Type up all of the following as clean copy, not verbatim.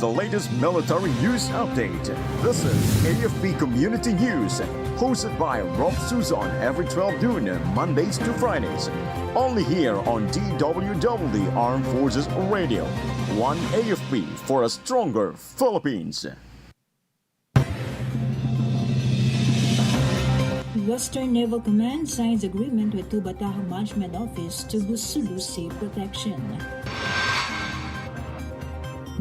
the latest military news update. This is AFP Community News, hosted by Rofh Suzon every 12 noon, Mondays to Fridays. Only here on DWDD Armed Forces Radio. One AFP for a stronger Philippines. Western Naval Command signs agreement with Tubataha Management Office to boost Sulu Sea protection.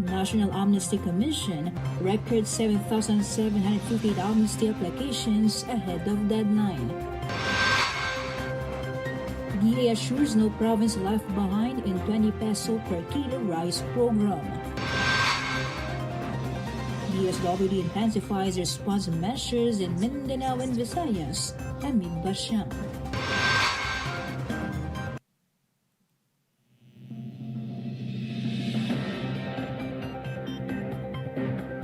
National Amnesty Commission record 7,758 amnesty applications ahead of deadline. DA assures no province left behind in 20 peso per kilo rice program. DSWD intensifies response measures in Mindanao and Visayas amid basyang.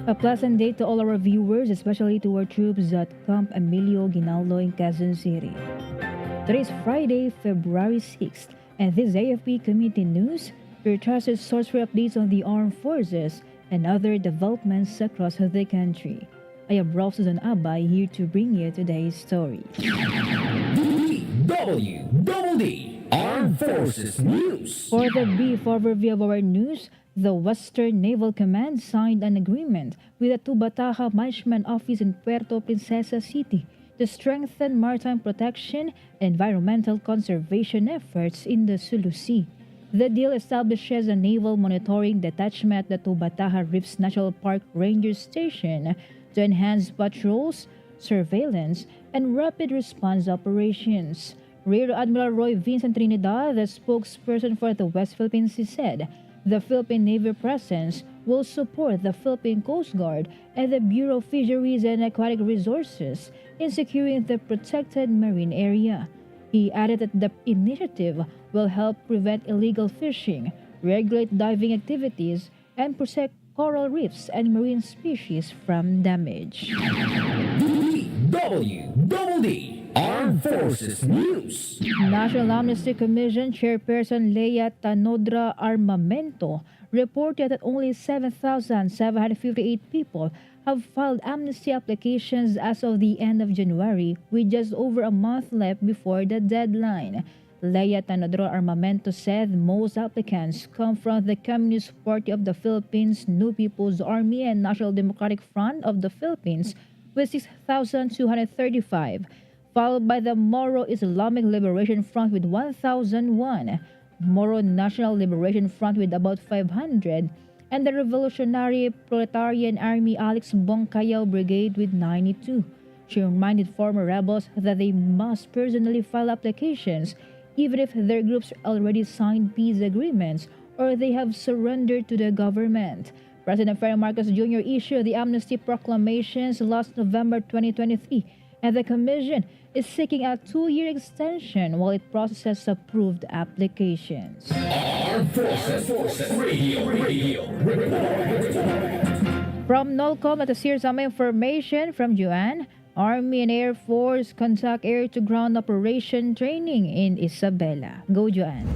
A pleasant day to all our viewers, especially to our troops at Camp Emilio Ginaldo in Quezon City. Today is Friday, February 6th, and this AFP Community News, your trusted source for updates on the armed forces and other developments across the country. I am Rofh Suzon-Abay here to bring you today's story. DWDD Armed Forces News. For the brief overview of our news, the Western Naval Command signed an agreement with the Tubataha Management Office in Puerto Princesa City to strengthen maritime protection and environmental conservation efforts in the Sulu Sea. The deal establishes a naval monitoring detachment at the Tubataha Reefs National Park Ranger Station to enhance patrols, surveillance, and rapid response operations. Rear Admiral Roy Vincent Trinidad, the spokesperson for the West Philippines, said the Philippine Navy presence will support the Philippine Coast Guard and the Bureau of Fisheries and Aquatic Resources in securing the protected marine area. He added that the initiative will help prevent illegal fishing, regulate diving activities, and protect coral reefs and marine species from damage. DWDD Armed Forces News. National Amnesty Commission Chairperson Leia Tanodra Armamento reported that only 7,758 people have filed amnesty applications as of the end of January, with just over a month left before the deadline. Leia Tanodra Armamento said most applicants come from the Communist Party of the Philippines, New People's Army, and National Democratic Front of the Philippines with 6,235. Followed by the Moro Islamic Liberation Front with 1,001, Moro National Liberation Front with about 500, and the Revolutionary Proletarian Army Alex Bongcayao Brigade with 92. She reminded former rebels that they must personally file applications even if their groups already signed peace agreements or they have surrendered to the government. President Ferry Marcos Jr. issued the amnesty proclamations last November 2023, and the Commission is seeking a 2-year extension while it processes approved applications. Armed Forces Radio. From NOLCOM at here's some information from Juan. Army and Air Force conduct air-to-ground operation training in Isabela. Go, Juan.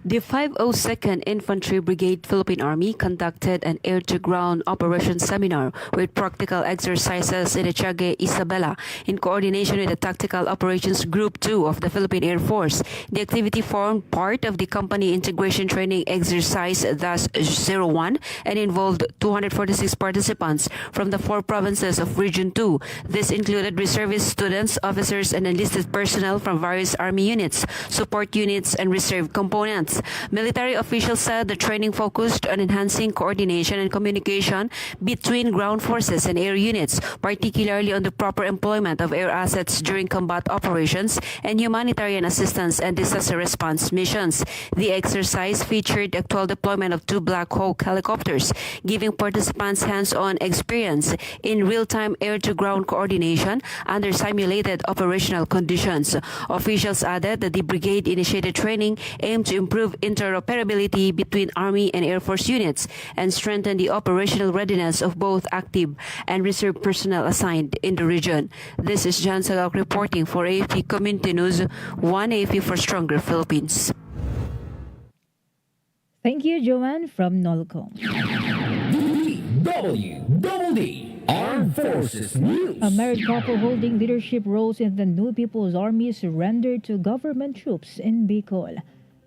The 502nd Infantry Brigade Philippine Army conducted an air-to-ground operations seminar with practical exercises in Etiague, Isabela, in coordination with the Tactical Operations Group 2 of the Philippine Air Force. The activity formed part of the Company Integration Training Exercise DAS-01 and involved 246 participants from the 4 provinces of Region 2. This included reservist students, officers, and enlisted personnel from various Army units, support units, and reserve components. Military officials said the training focused on enhancing coordination and communication between ground forces and air units, particularly on the proper employment of air assets during combat operations and humanitarian assistance and disaster response missions. The exercise featured actual deployment of 2 Black Hawk helicopters, giving participants hands-on experience in real-time air-to-ground coordination under simulated operational conditions. Officials added that the brigade initiated training aimed to improve interoperability between Army and Air Force units and strengthen the operational readiness of both active and reserve personnel assigned in the region. This is Jan Salak reporting for AFP Community News, 1 AFP for Stronger Philippines. State of the Union Address. President Ferdinand Marcos Jr. issued the amnesty proclamations last November 2023, and the Commission is seeking a 2-year extension while it processes approved applications. Thank you, Joanne from Nolcom. DWDD Armed Forces News. A married couple holding leadership roles in the New People's Army surrendered to government troops in Bicol.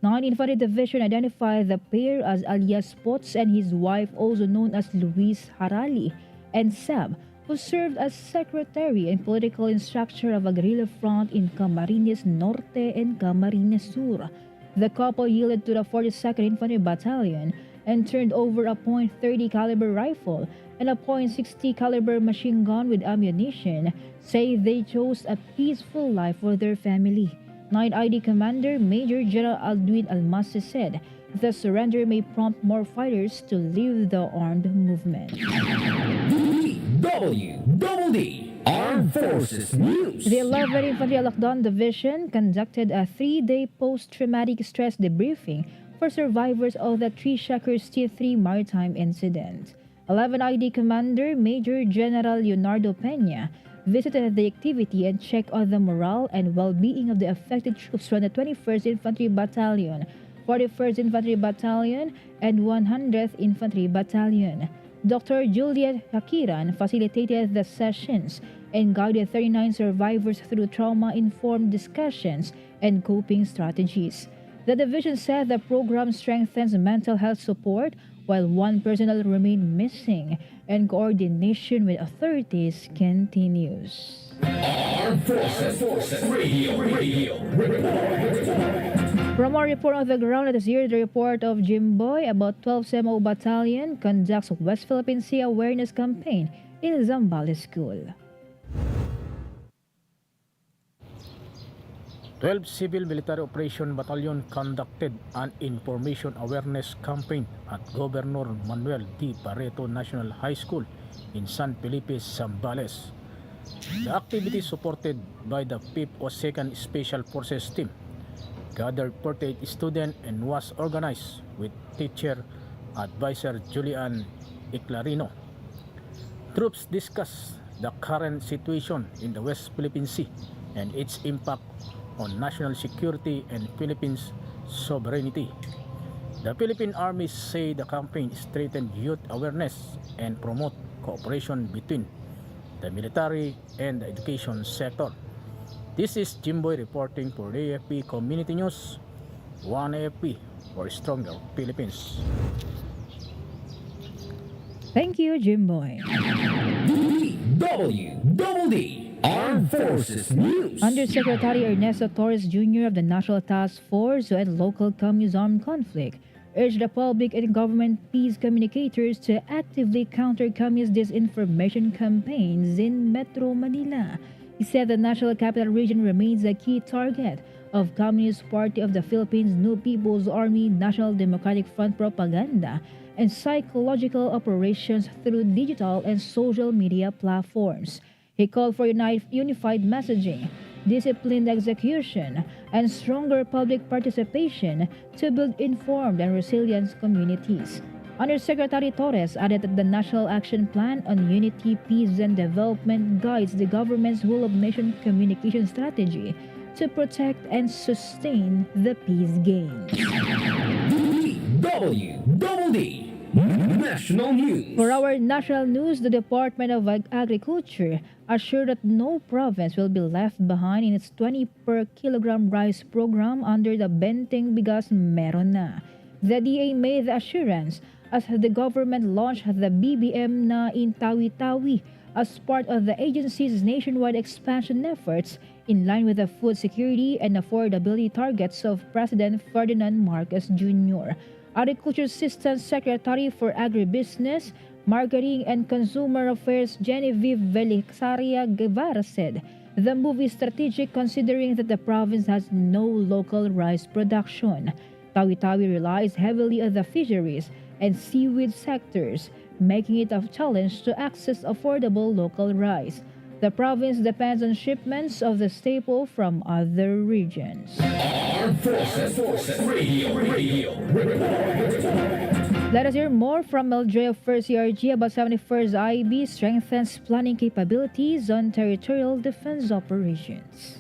9 Infantry Division identified the pair as alias Potts and his wife, also known as Luis Harali, and Sab, who served as secretary and political instructor of a guerrilla front in Camarines Norte and Camarines Sur. The couple yielded to the 42nd Infantry Battalion and turned over a .30 caliber rifle and a .60 caliber machine gun with ammunition, saying they chose a peaceful life for their family. 9 ID Commander Major General Aldwin Almasi said the surrender may prompt more fighters to leave the armed movement. DWDD Armed Forces News. The 11th Infantry Alakdan Division conducted a 3-day post-traumatic stress debriefing for survivors of the Three Shackers T3 maritime incident. 11 ID Commander Major General Leonardo Peña visited the activity and checked on the morale and well-being of the affected troops from the 21st Infantry Battalion, 41st Infantry Battalion, and 100th Infantry Battalion. Dr. Juliet Hakiran facilitated the sessions and guided 39 survivors through trauma-informed discussions and coping strategies. The division said the program strengthens mental health support while one personnel remained missing and coordination with authorities continues. Armed Forces Radio. From our report on the ground, let us hear the report of Jimboy about 12th CMO Battalion conducts West Philippine Sea Awareness Campaign in Zambales School. 12 Civil Military Operation Battalion conducted an information awareness campaign at Governor Manuel D. Barreto National High School in San Felipe, Zambales. The activity, supported by the 5th or 2nd Special Forces Team, gathered 48 students and was organized with teacher advisor Julian Iclarino. Troops discussed the current situation in the West Philippine Sea and its impact on national security and Philippines' sovereignty. The Philippine Army say the campaign strengthened youth awareness and promote cooperation between the military and the education sector. This is Jimboy reporting for the AFP Community News. 1 AFP for stronger Philippines. Thank you, Jimboy. DWDD Armed Forces News. Undersecretary Ernesto Torres Jr. of the National Task Force to End Local Communist Armed Conflict urged the public and government peace communicators to actively counter communist disinformation campaigns in Metro Manila. He said the National Capital Region remains a key target of Communist Party of the Philippines, New People's Army, National Democratic Front propaganda and psychological operations through digital and social media platforms. He called for unified messaging, disciplined execution, and stronger public participation to build informed and resilient communities. Undersecretary Torres added that the National Action Plan on Unity, Peace, and Development guides the government's whole-of-nation communication strategy to protect and sustain the peace gains. DWDD National News. For our national news, the Department of Agriculture assured that no province will be left behind in its 20 per kilogram rice program under the Benteng Bigas Meron Na. The DA made the assurance as the government launched the BBM na in Tawi-Tawi as part of the agency's nationwide expansion efforts in line with the food security and affordability targets of President Ferdinand Marcos Jr. Agriculture Assistant Secretary for Agribusiness, Marketing and Consumer Affairs Genevieve Belisaria Guevara said the move is strategic considering that the province has no local rice production. Tawi-Tawi relies heavily on the fisheries and seaweed sectors, making it a challenge to access affordable local rice. The province depends on shipments of the staple from other regions. Armed Forces Radio. Let us hear more from LJ of 1st CRG about 71st IB strengthens planning capabilities on territorial defense operations.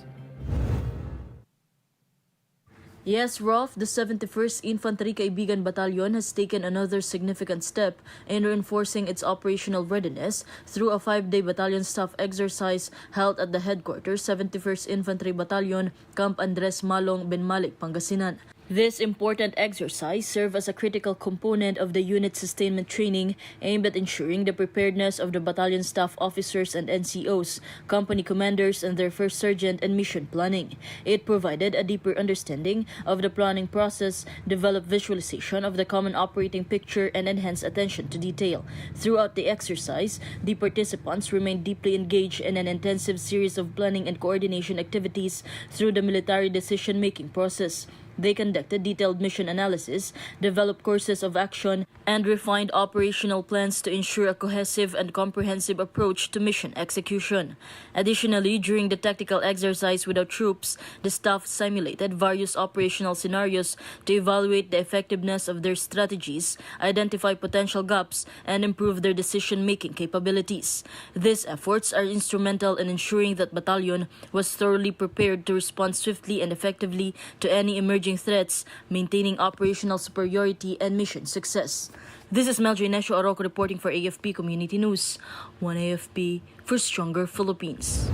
Yes, Rofh, the 71st Infantry Kaibigan Battalion has taken another significant step in reinforcing its operational readiness through a 5-day battalion staff exercise held at the headquarters 71st Infantry Battalion, Camp Andres Malong, Benmalik, Pangasinan. This important exercise served as a critical component of the unit sustainment training aimed at ensuring the preparedness of the battalion staff officers and NCOs, company commanders, and their first sergeant and mission planning. It provided a deeper understanding of the planning process, developed visualization of the common operating picture, and enhanced attention to detail. Throughout the exercise, the participants remained deeply engaged in an intensive series of planning and coordination activities through the military decision-making process. They conducted detailed mission analysis, developed courses of action, and refined operational plans to ensure a cohesive and comprehensive approach to mission execution. Additionally, during the tactical exercise with our troops, the staff simulated various operational scenarios to evaluate the effectiveness of their strategies, identify potential gaps, and improve their decision-making capabilities. These efforts are instrumental in ensuring that battalion was thoroughly prepared to respond swiftly and effectively to any emerging threats, maintaining operational superiority and mission success. This is Meljo Inesio Arroco reporting for AFP Community News. One AFP for stronger Philippines.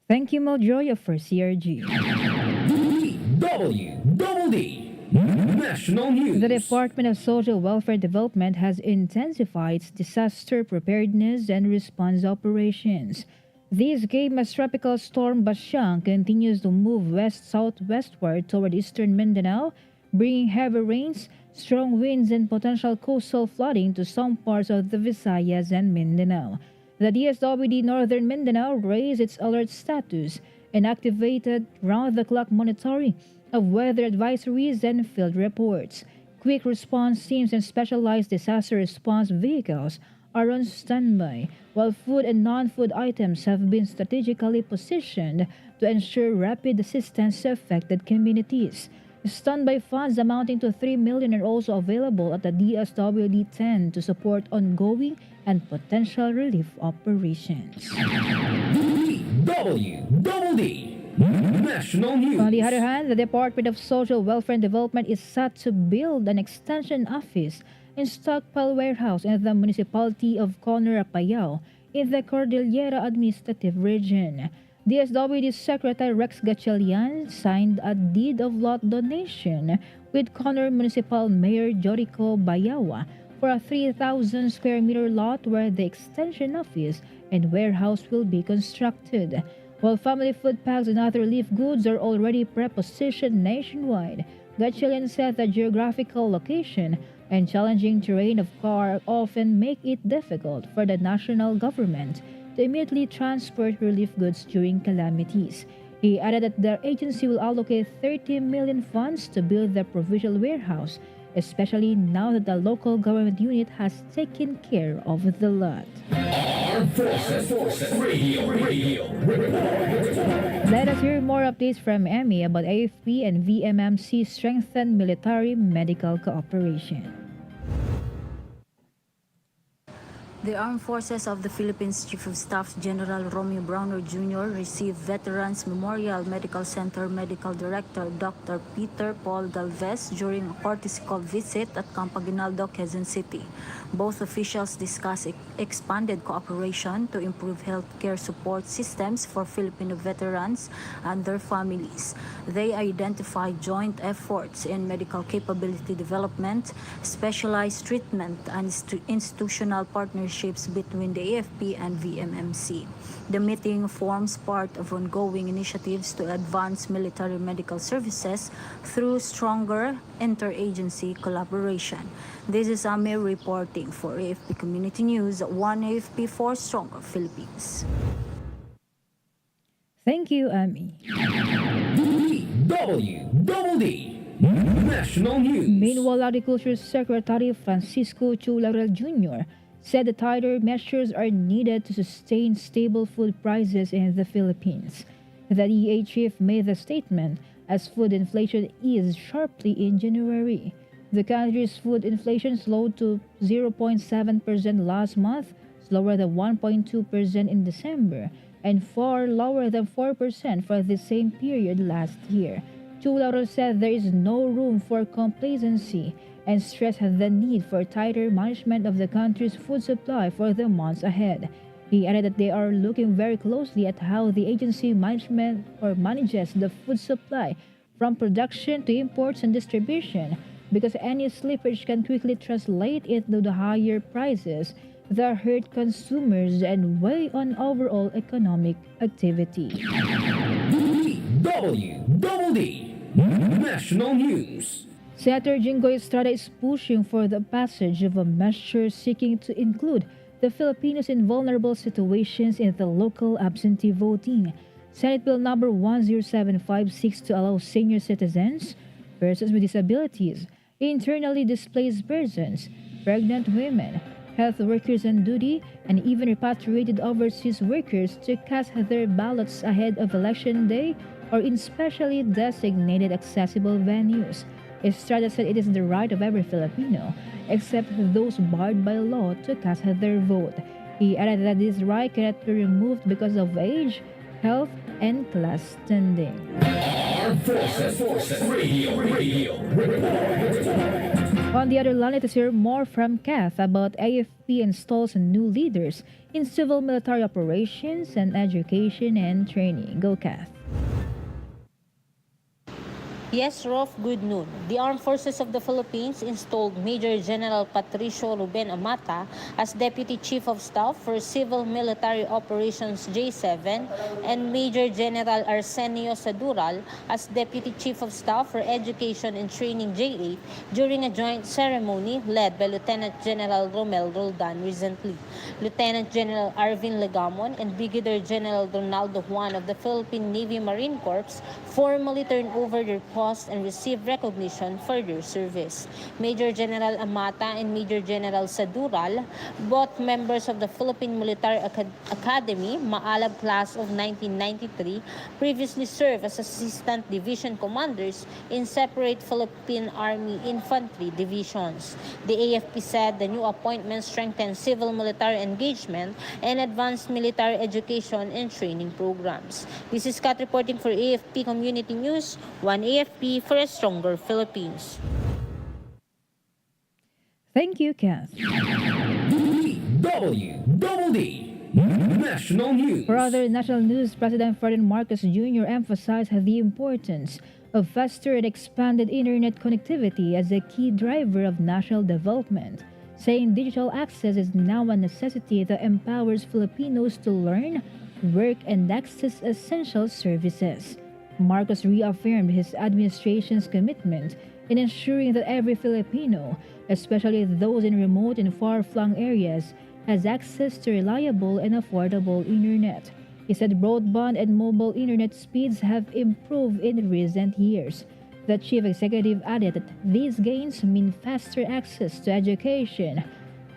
Thank you, Meljoy of First CRG. DWDD National News. The Department of Social Welfare Development has intensified its disaster preparedness and response operations. This came as Tropical Storm Basyang continues to move west-southwestward toward eastern Mindanao, bringing heavy rains, strong winds, and potential coastal flooding to some parts of the Visayas and Mindanao. The DSWD Northern Mindanao raised its alert status and activated round-the-clock monitoring of weather advisories and field reports. Quick response teams and specialized disaster response vehicles are on standby, while food and non-food items have been strategically positioned to ensure rapid assistance to affected communities. Standby funds amounting to 3 million are also available at the DSWD-10 to support ongoing and potential relief operations. DWDD National News. On the other hand, the Department of Social Welfare and Development is set to build an extension office and stockpile warehouse in the municipality of Conor, Apayao, in the Cordillera Administrative Region. DSWD Secretary Rex Gatchalian signed a deed of lot donation with Conor Municipal Mayor Jorico Bayawa for a 3,000 square meter lot where the extension office and warehouse will be constructed. While family food packs and other relief goods are already prepositioned nationwide, Gatchalian said the geographical location and challenging terrain of CAR often make it difficult for the national government to immediately transport relief goods during calamities. He added that the agency will allocate 30 million funds to build the provincial warehouse, especially now that the local government unit has taken care of the lot. Armed Forces Radio. Let us hear more updates from Emmy about AFP and VMMC strengthened military-medical cooperation. The Armed Forces of the Philippines Chief of Staff General Romeo Browner Jr. received Veterans Memorial Medical Center Medical Director Dr. Peter Paul Galvez during a courtesy call visit at Camp Aguinaldo, Quezon City. Both officials discussed expanded cooperation to improve healthcare support systems for Filipino veterans and their families. They identified joint efforts in medical capability development, specialized treatment, and institutional partnerships between the AFP and VMMC. The meeting forms part of ongoing initiatives to advance military medical services through stronger interagency collaboration. This is Amir reporting for AFP Community News, One AFP for Stronger Philippines. Thank you, Ami. DWDD National News. Meanwhile, Agriculture Secretary Francisco Chularal Jr. said the tighter measures are needed to sustain stable food prices in the Philippines. The DA chief made the statement as food inflation eased sharply in January. The country's food inflation slowed to 0.7% last month, slower than 1.2% in December, and far lower than 4% for the same period last year. Chularo said there is no room for complacency and stressed the need for tighter management of the country's food supply for the months ahead. He added that they are looking very closely at how the agency manages the food supply from production to imports and distribution, because any slippage can quickly translate into the higher prices that hurt consumers and weigh on overall economic activity. DWDD National News. Senator Jingoy Estrada is pushing for the passage of a measure seeking to include the Filipinos in vulnerable situations in the local absentee voting. Senate Bill number 10756 seeks to allow senior citizens, persons with disabilities, internally displaced persons, pregnant women, health workers on duty, and even repatriated overseas workers to cast their ballots ahead of Election Day or in specially designated accessible venues. Estrada said it is the right of every Filipino, except those barred by law, to cast their vote. He added that this right cannot be removed because of age, health, and class standing. Armed Forces Radio Report. On the other line, let us hear more from Kath about AFP installs new leaders in civil military operations and education and training. Go, Kath. Yes, Rofh, good noon. The Armed Forces of the Philippines installed Major General Patricio Ruben Amata as Deputy Chief of Staff for Civil Military Operations J7 and Major General Arsenio Sadural as Deputy Chief of Staff for Education and Training J8 during a joint ceremony led by Lieutenant General Romel Roldan recently. Lieutenant General Arvin Legamon and Brigadier General Donaldo Juan of the Philippine Navy Marine Corps formally turned over their posts and received recognition for their service. Major General Amata and Major General Sadural, both members of the Philippine Military Academy, Maalab class of 1993, previously served as Assistant Division Commanders in separate Philippine Army Infantry divisions. The AFP said the new appointments strengthen civil-military engagement and advance military education and training programs. This is Kat reporting for AFP Community News, one AFP for a stronger Philippines. Thank you, Kath. DWDD National News. For other national news, President Ferdinand Marcos Jr. emphasized the importance of faster and expanded internet connectivity as a key driver of national development, saying digital access is now a necessity that empowers Filipinos to learn, work, and access essential services. Marcos reaffirmed his administration's commitment in ensuring that every Filipino, especially those in remote and far-flung areas, has access to reliable and affordable internet. He said broadband and mobile internet speeds have improved in recent years. The chief executive added that these gains mean faster access to education,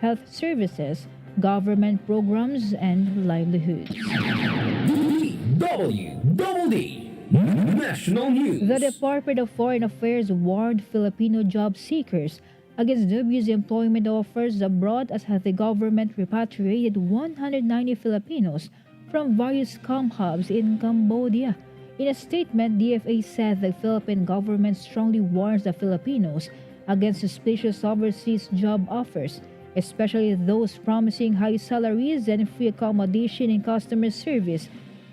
health services, government programs, and livelihoods. DWDD National News. The Department of Foreign Affairs warned Filipino job seekers against dubious employment offers abroad as the government repatriated 190 Filipinos from various scam hubs in Cambodia. In a statement, DFA said the Philippine government strongly warns the Filipinos against suspicious overseas job offers, especially those promising high salaries and free accommodation in customer service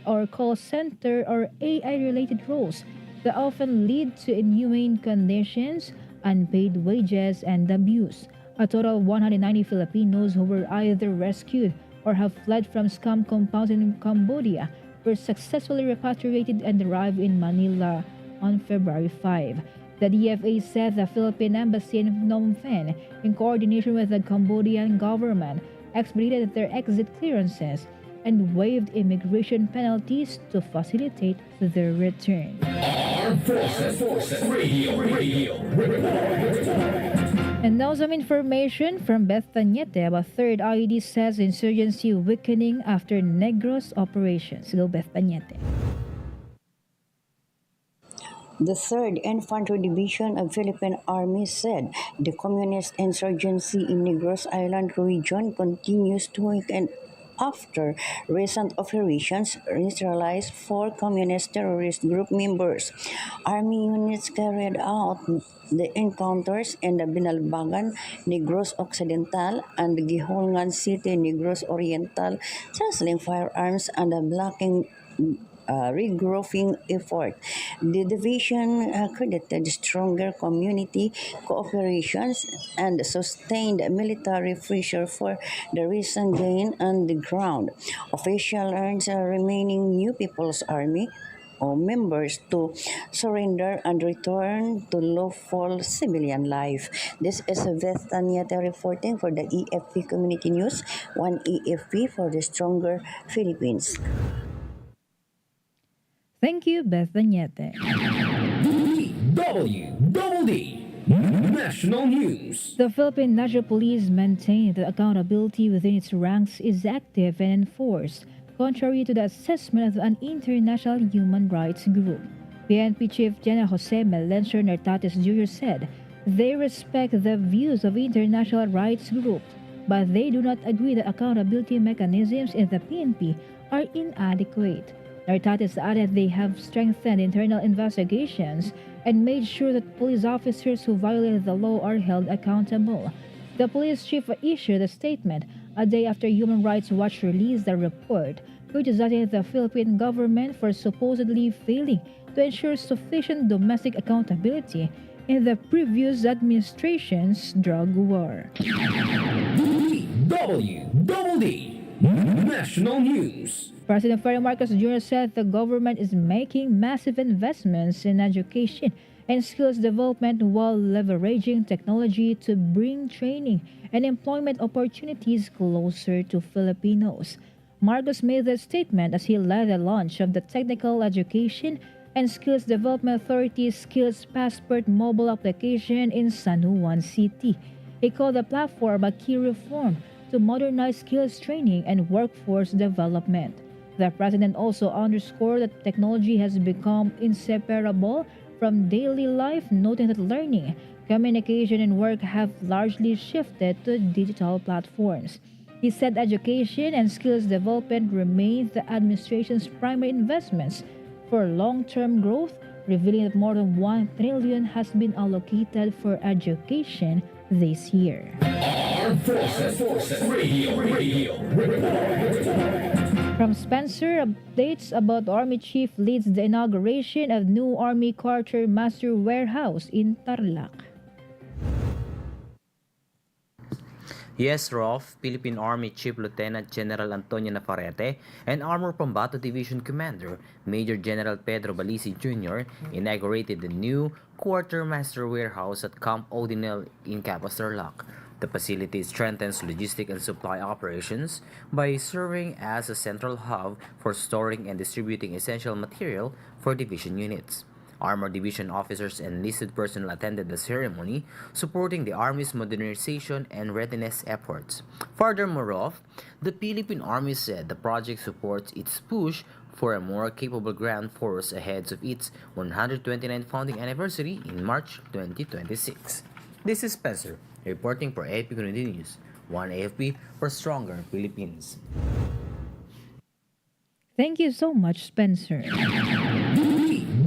or call center or AI-related roles that often lead to inhumane conditions, unpaid wages, and abuse. A total of 190 Filipinos who were either rescued or have fled from scam compounds in Cambodia were successfully repatriated and arrived in Manila on February 5. The DFA said the Philippine Embassy in Phnom Penh, in coordination with the Cambodian government, expedited their exit clearances and waived immigration penalties to facilitate their return. Armed Forces Radio Report. And now some information from Beth Tañete about 3rd IED says insurgency weakening after Negros operations. Go Beth Tañete. The 3rd Infantry Division of Philippine Army said the communist insurgency in Negros Island region continues to weaken after recent operations neutralized 4 communist terrorist group members. Army units carried out the encounters in the Binalbagan, Negros Occidental, and Gihongan City, Negros Oriental, sizzling firearms and blocking regrouping effort. The division credited stronger community cooperations and sustained military pressure for the recent gain on the ground. Official earns remaining New People's Army or members to surrender and return to lawful civilian life. This is Beth Tanyata reporting for the AFP Community News, one AFP for the stronger Philippines. Thank you, Beth Vignete. DWDD National News. The Philippine National Police maintained that accountability within its ranks is active and enforced, contrary to the assessment of an international human rights group. PNP Chief General Jose Melencio Nartates Jr. said they respect the views of international rights groups, but they do not agree that accountability mechanisms in the PNP are inadequate. Nartates added they have strengthened internal investigations and made sure that police officers who violated the law are held accountable. The police chief issued a statement a day after Human Rights Watch released a report criticizing the Philippine government for supposedly failing to ensure sufficient domestic accountability in the previous administration's drug war. DWDD National News. President Ferry Marcos Jr. said the government is making massive investments in education and skills development while leveraging technology to bring training and employment opportunities closer to Filipinos. Marcos made that statement as he led the launch of the Technical Education and Skills Development Authority's Skills Passport mobile application in San Juan City. He called the platform a key reform to modernize skills training and workforce development. The president also underscored that technology has become inseparable from daily life, noting that learning, communication, and work have largely shifted to digital platforms. He said education and skills development remain the administration's primary investments for long-term growth, revealing that more than 1 trillion has been allocated for education this year. Armed Forces Radio Report. From Spencer, updates about Army Chief leads the inauguration of new Army Quartermaster Warehouse in Tarlac. Yes, Rofh, Philippine Army Chief Lieutenant General Antonio Navarrete and Armor Pambato Division Commander Major General Pedro Balisi Jr. inaugurated the new Quartermaster Warehouse at Camp Odinel in Capas, Tarlac. The facility strengthens logistic and supply operations by serving as a central hub for storing and distributing essential material for division units. Armor Division officers and enlisted personnel attended the ceremony, supporting the Army's modernization and readiness efforts. Furthermore, the Philippine Army said the project supports its push for a more capable ground force ahead of its 129th founding anniversary in March 2026. This is Spencer, reporting for AFP Community News, one AFP for stronger Philippines. Thank you so much, Spencer.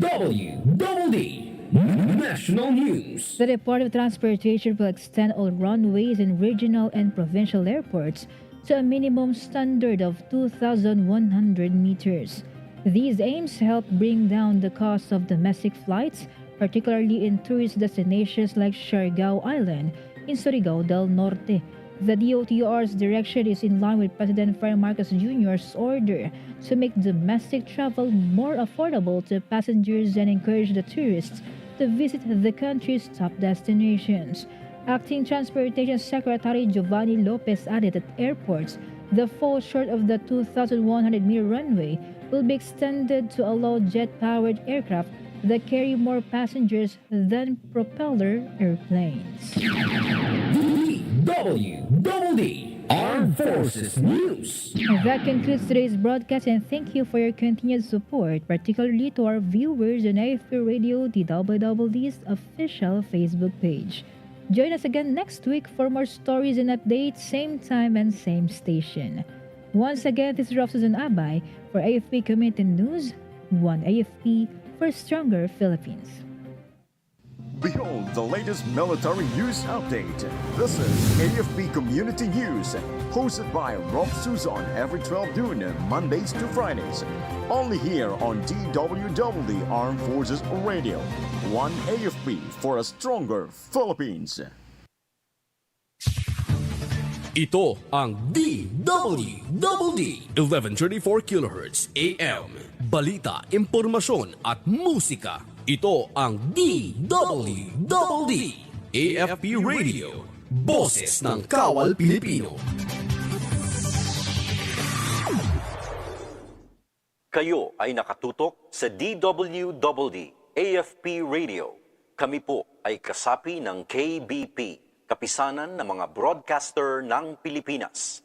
DWDD National News. The Department of Transportation will extend all runways in regional and provincial airports to a minimum standard of 2,100 meters. These aims help bring down the cost of domestic flights, particularly in tourist destinations like Siargao Island in Surigao del Norte. The DOTR's direction is in line with President Ferry Marcos Jr.'s order to make domestic travel more affordable to passengers and encourage the tourists to visit the country's top destinations. Acting Transportation Secretary Giovanni Lopez added that airports that fall short of the 2,100-meter runway will be extended to allow jet-powered aircraft that carry more passengers than propeller airplanes. DWDD Armed Forces News. And that concludes today's broadcast, and thank you for your continued support, particularly to our viewers on AFP Radio DWDD's official Facebook page. Join us again next week for more stories and updates, same time and same station. Once again, this is Rofh Suzon-Abay for AFP Community News, one AFP for stronger Philippines. Behold the latest military news update. This is AFP Community News, hosted by Rofh Suzon every 12 noon, Mondays to Fridays. Only here on DWDD Armed Forces Radio. One AFP for a stronger Philippines. Ito ang DWDD 1134 kHz AM. Balita, impormasyon at musika. Ito ang DWDD AFP Radio. Boses ng Kawal Pilipino. Kayo ay nakatutok sa DWDD AFP Radio. Kami po ay kasapi ng KBP, Kapisanan ng mga Broadcaster ng Pilipinas.